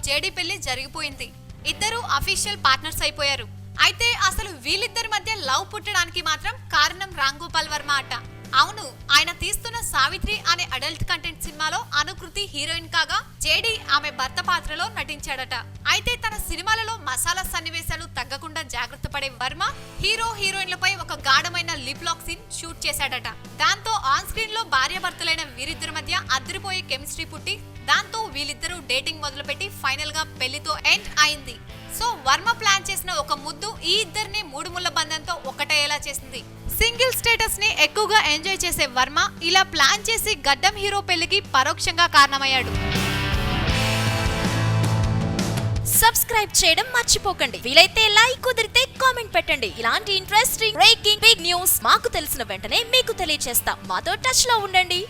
JD పెళ్లి జరిగిపోయింది. ఇద్దరు అఫీషియల్ పార్ట్నర్స్ అయిపోయారు. అయితే అసలు వీళ్ళిద్దరి మధ్య లవ్ పుట్టడానికి మాత్రం కారణం రామ్ గోపాల్ వర్మ అట. అవును, ఆయన తీస్తున్న సావిత్రి అనే అడల్ట్ కంటెంట్ సినిమాలో అనుకృతి హీరోయిన్ కాగా జేడీ ఆమె భర్త పాత్రలో నటించాడట. అయితే తన సినిమాలలో మసాలా సన్నివేశాలు తగ్గకుండా జాగ్రత్త పడే వర్మ హీరో హీరోయిన్లపై ఒక గాఢమైన లిప్ లాక్ సీన్ షూట్ చేశాడట. దాంతో ఆన్ స్క్రీన్ లో భార్యాభర్తలైన వీరిద్దరి మధ్య అదిరిపోయే కెమిస్ట్రీ పుట్టి దాంతో వీళ్ళిద్దరూ డేటింగ్ మొదలుపెట్టి ఫైనల్ గా పెళ్లితో ఎండ్ అయింది. సో వర్మ ప్లాన్ చేసిన ఒక ముద్దు ఈ ఇద్దరిని మూడు ముళ్ళ బంధంతో ఒకటయ్యేలా చేసింది. సింగిల్ స్టేటస్ ని ఎక్కువగా ఎంజాయ్ చేసే వర్మ ఇలా ప్లాన్ చేసి గడ్డం హీరో పెళ్లికి పరోక్షంగా కారణమయ్యాడు. సబ్స్క్రైబ్ చేయడం మర్చిపోకండి. వీలైతే లైక్, కుదిరితే కామెంట్ పెట్టండి. ఇలాంటి ఇంట్రెస్టింగ్ బ్రేకింగ్ బిగ్ న్యూస్ మాకు తెలిసిన వెంటనే మీకు తెలియజేస్తాం. మాతో టచ్ లో ఉండండి.